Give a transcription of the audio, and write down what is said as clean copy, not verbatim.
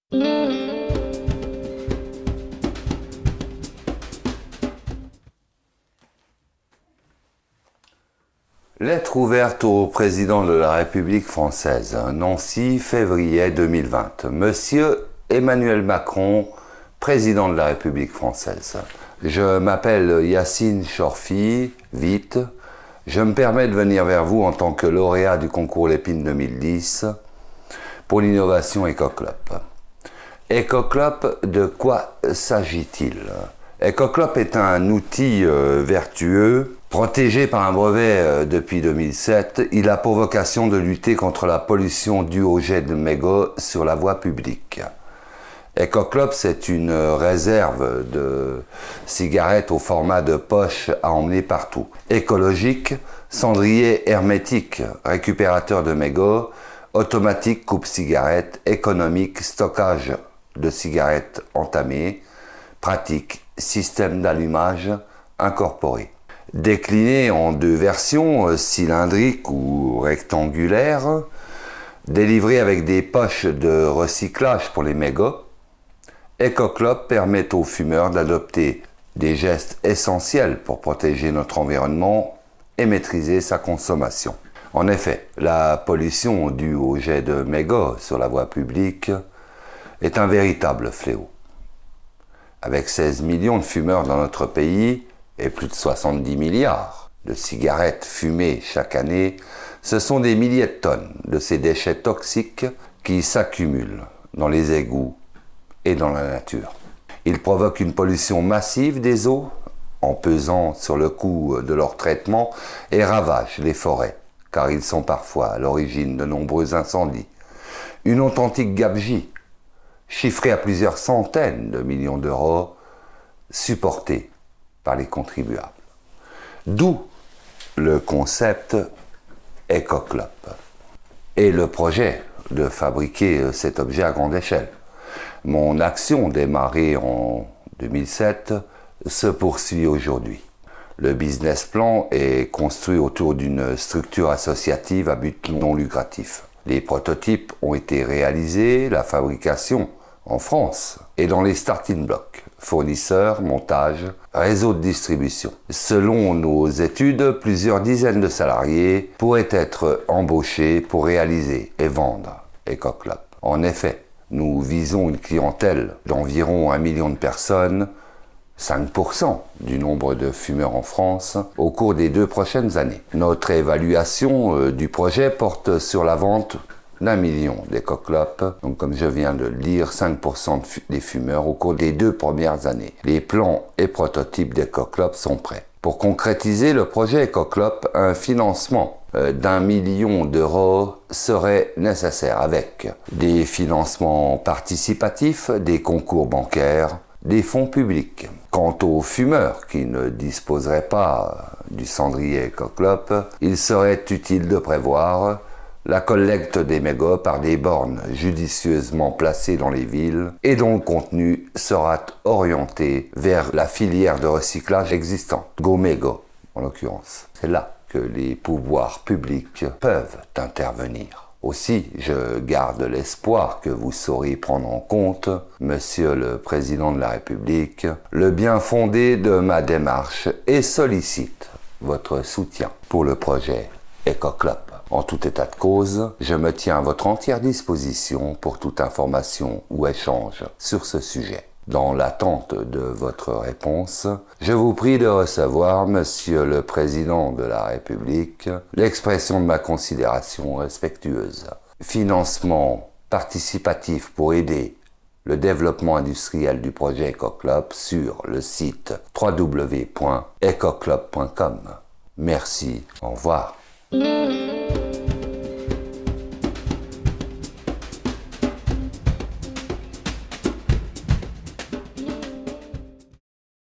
Lettre ouverte au président de la République française, Nancy, février 2020. Monsieur Emmanuel Macron, président de la République française. Je m'appelle Yassine Chorfi, vite. Je me permets de venir vers vous en tant que lauréat du concours Lépine 2010 pour l'innovation EcoClop. EcoClop, de quoi s'agit-il? EcoClop est un outil vertueux. Protégé par un brevet depuis 2007, il a pour vocation de lutter contre la pollution due au jet de mégots sur la voie publique. EcoClop, c'est une réserve de cigarettes au format de poche à emmener partout. Écologique, cendrier hermétique, récupérateur de mégots, automatique coupe-cigarette, économique, stockage de cigarettes entamées, pratique, système d'allumage incorporé. Décliné en deux versions, cylindriques ou rectangulaires, délivrées avec des poches de recyclage pour les mégots, EcoClop permet aux fumeurs d'adopter des gestes essentiels pour protéger notre environnement et maîtriser sa consommation. En effet, la pollution due au jet de mégots sur la voie publique est un véritable fléau. Avec 16 millions de fumeurs dans notre pays, et plus de 70 milliards de cigarettes fumées chaque année, ce sont des milliers de tonnes de ces déchets toxiques qui s'accumulent dans les égouts et dans la nature. Ils provoquent une pollution massive des eaux en pesant sur le coût de leur traitement et ravagent les forêts, car ils sont parfois à l'origine de nombreux incendies. Une authentique gabegie, chiffrée à plusieurs centaines de millions d'euros, supportée par les contribuables. D'où le concept EcoClop et le projet de fabriquer cet objet à grande échelle. Mon action démarrée en 2007 se poursuit aujourd'hui. Le business plan est construit autour d'une structure associative à but non lucratif. Les prototypes ont été réalisés, la fabrication en France et dans les starting blocks, fournisseurs, montage, réseau de distribution. Selon nos études, plusieurs dizaines de salariés pourraient être embauchés pour réaliser et vendre EcoClop. En effet, nous visons une clientèle d'environ 1 million de personnes, 5% du nombre de fumeurs en France, au cours des 2 prochaines années. Notre évaluation du projet porte sur la vente d'1 million d'EcoClop, donc comme je viens de le dire, 5% des fumeurs au cours des 2 premières années. Les plans et prototypes d'EcoClop sont prêts. Pour concrétiser le projet EcoClop, un financement d'1 million d'euros serait nécessaire avec des financements participatifs, des concours bancaires, des fonds publics. Quant aux fumeurs qui ne disposeraient pas du cendrier EcoClop, il serait utile de prévoir la collecte des mégots par des bornes judicieusement placées dans les villes et dont le contenu sera orienté vers la filière de recyclage existante, GoMégo en l'occurrence. C'est là que les pouvoirs publics peuvent intervenir. Aussi, je garde l'espoir que vous saurez prendre en compte, Monsieur le Président de la République, le bien fondé de ma démarche et sollicite votre soutien pour le projet EcoClop. En tout état de cause, je me tiens à votre entière disposition pour toute information ou échange sur ce sujet. Dans l'attente de votre réponse, je vous prie de recevoir, Monsieur le Président de la République, l'expression de ma considération respectueuse. Financement participatif pour aider le développement industriel du projet EcoClop sur le site www.ecoclop.com. Merci, au revoir.